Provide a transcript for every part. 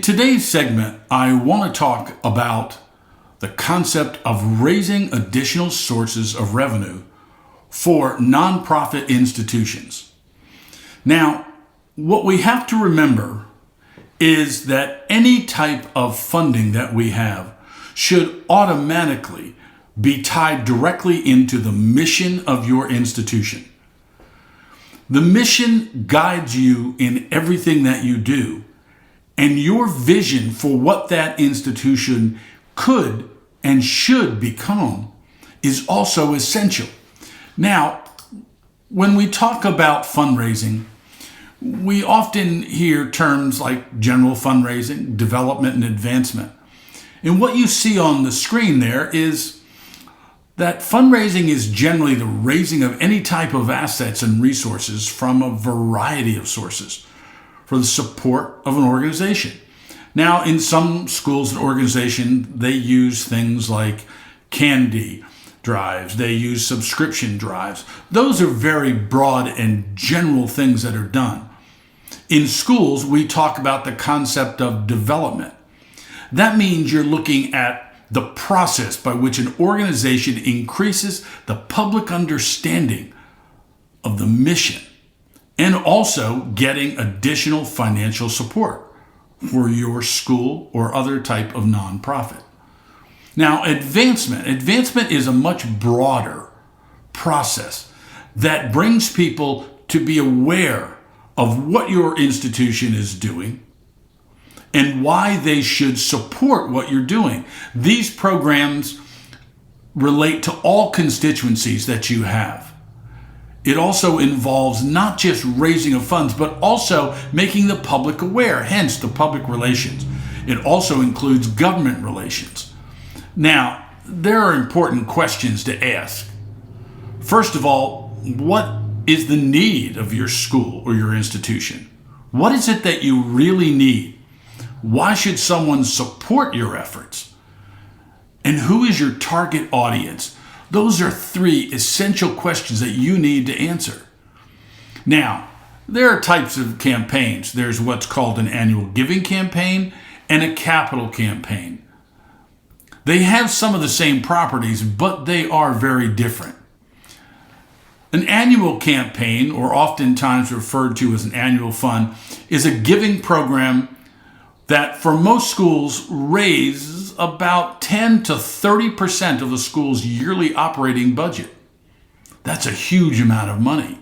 today's segment, I want to talk about the concept of raising additional sources of revenue for nonprofit institutions. Now, what we have to remember is that any type of funding that we have should automatically be tied directly into the mission of your institution. The mission guides you in everything that you do, and your vision for what that institution could and should become is also essential. Now, when we talk about fundraising, we often hear terms like general fundraising, development, and advancement. And what you see on the screen there is that fundraising is generally the raising of any type of assets and resources from a variety of sources for the support of an organization. Now, in some schools and organizations, they use things like candy drives, they use subscription drives. Those are very broad and general things that are done. In schools, we talk about the concept of development. That means you're looking at the process by which an organization increases the public understanding of the mission and also getting additional financial support for your school or other type of nonprofit. Now, advancement is a much broader process that brings people to be aware of what your institution is doing and why they should support what you're doing. These programs relate to all constituencies that you have. It also involves not just raising of funds, but also making the public aware, hence the public relations. It also includes government relations. Now, there are important questions to ask. First of all, what is the need of your school or your institution? What is it that you really need? Why should someone support your efforts? And who is your target audience? Those are three essential questions that you need to answer. Now, there are types of campaigns. There's what's called an annual giving campaign and a capital campaign. They have some of the same properties, but they are very different. An annual campaign, or oftentimes referred to as an annual fund, is a giving program that for most schools raises about 10 to 30% of the school's yearly operating budget. That's a huge amount of money.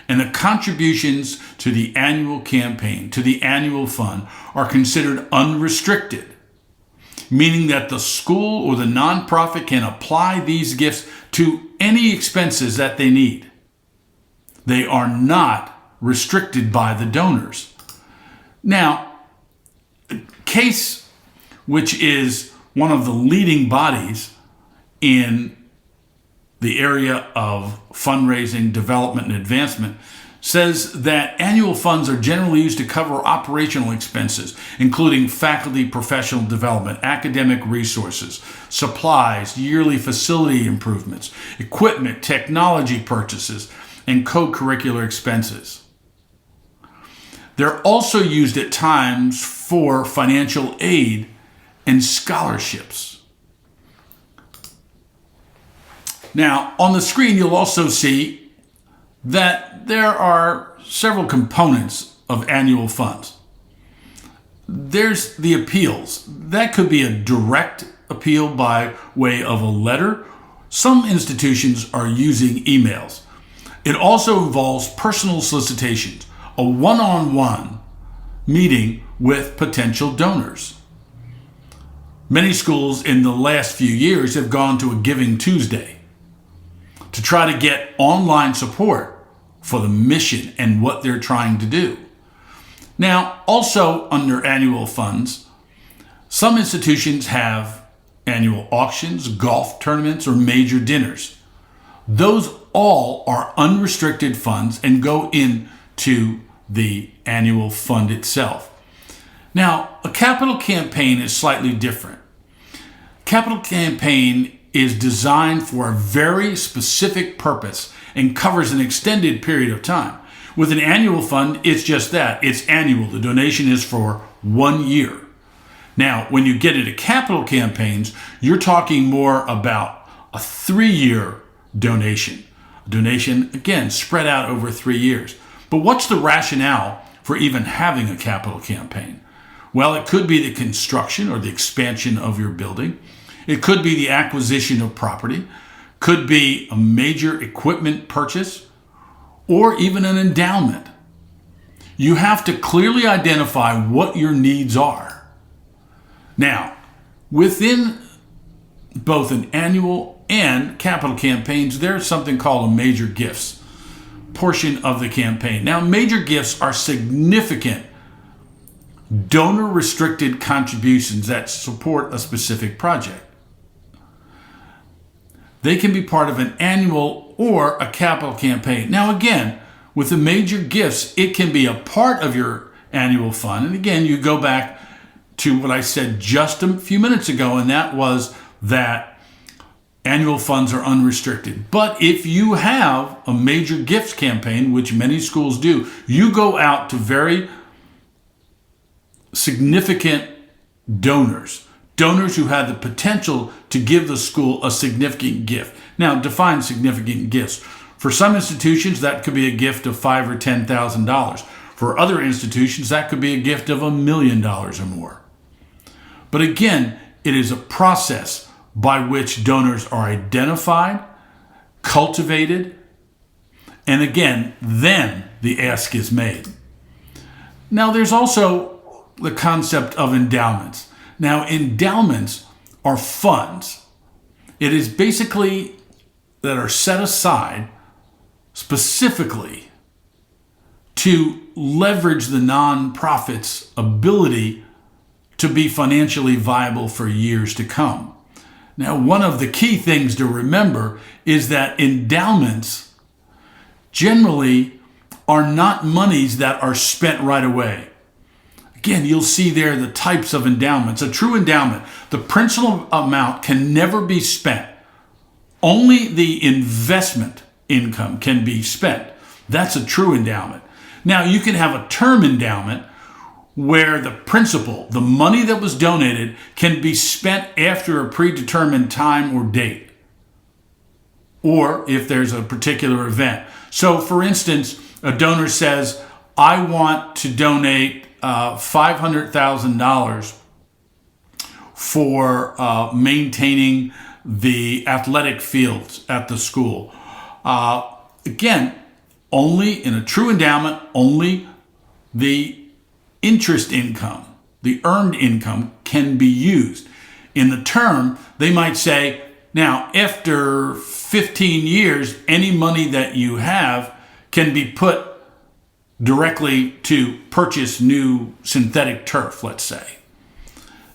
And the contributions to the annual campaign, to the annual fund, are considered unrestricted, meaning that the school or the nonprofit can apply these gifts to any expenses that they need. They are not restricted by the donors. Now, CASE, which is one of the leading bodies in the area of fundraising, development, and advancement, says that annual funds are generally used to cover operational expenses, including faculty professional development, academic resources, supplies, yearly facility improvements, equipment, technology purchases, and co-curricular expenses. They're also used at times for financial aid and scholarships. Now, on the screen, you'll also see that there are several components of annual funds. There's the appeals. That could be a direct appeal by way of a letter. Some institutions are using emails. It also involves personal solicitations, a one-on-one meeting with potential donors. Many schools in the last few years have gone to a Giving Tuesday to try to get online support for the mission and what they're trying to do. Now, also under annual funds, some institutions have annual auctions, golf tournaments, or major dinners. Those all are unrestricted funds and go into the annual fund itself. Now, a capital campaign is slightly different. Capital campaign is designed for a very specific purpose and covers an extended period of time. With an annual fund, it's just that. It's annual. The donation is for 1 year. Now, when you get into capital campaigns, you're talking more about a 3-year donation. A donation, again, spread out over 3 years. But what's the rationale for even having a capital campaign? Well, it could be the construction or the expansion of your building. It could be the acquisition of property. Could be a major equipment purchase or even an endowment. You have to clearly identify what your needs are. Now, within both an annual and capital campaigns, there's something called a major gifts portion of the campaign. Now, major gifts are significant donor-restricted contributions that support a specific project. They can be part of an annual or a capital campaign. Now, again, with the major gifts, it can be a part of your annual fund. And again, you go back to what I said just a few minutes ago, and that was that annual funds are unrestricted. But if you have a major gifts campaign, which many schools do, you go out to very significant donors who have the potential to give the school a significant gift. Now, define significant gifts. For some institutions, that could be a gift of $5,000 or $10,000. For other institutions, that could be a gift of $1 million or more. But again, it is a process by which donors are identified, cultivated, and again, then the ask is made. Now, there's also the concept of endowments. Now, endowments are funds. It is basically that are set aside specifically to leverage the nonprofit's ability to be financially viable for years to come. Now, one of the key things to remember is that endowments generally are not monies that are spent right away. Again, you'll see there the types of endowments. A true endowment, the principal amount can never be spent. Only the investment income can be spent. That's a true endowment. Now, you can have a term endowment where the principal, the money that was donated, can be spent after a predetermined time or date, or if there's a particular event. So, for instance, a donor says, I want to donate $500,000 for maintaining the athletic fields at the school. Again, only in a true endowment, only the interest income, the earned income, can be used. In the term, they might say, now, after 15 years, any money that you have can be put directly to purchase new synthetic turf, let's say.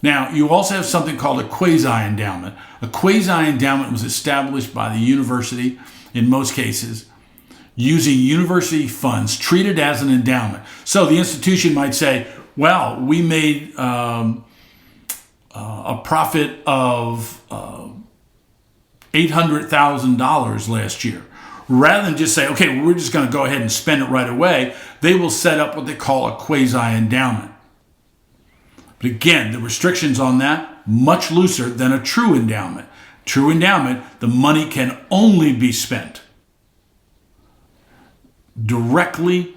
Now, you also have something called a quasi-endowment. A quasi-endowment was established by the university, in most cases, using university funds treated as an endowment. So the institution might say, well, we made a profit of $800,000 last year. Rather than just say, okay, well, we're just going to go ahead and spend it right away, they will set up what they call a quasi-endowment. But again, the restrictions on that, much looser than a true endowment. True endowment, the money can only be spent directly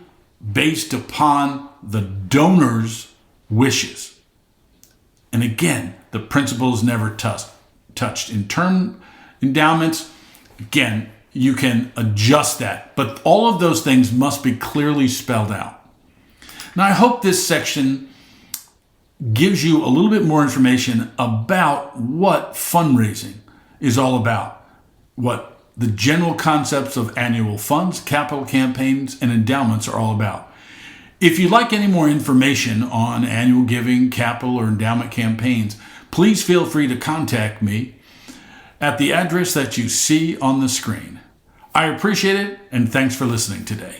based upon the donor's wishes. And again, the principle is never touched. In term endowments, again, you can adjust that, but all of those things must be clearly spelled out. Now, I hope this section gives you a little bit more information about what fundraising is all about, what the general concepts of annual funds, capital campaigns, and endowments are all about. If you'd like any more information on annual giving, capital, or endowment campaigns, please feel free to contact me at the address that you see on the screen. I appreciate it, and thanks for listening today.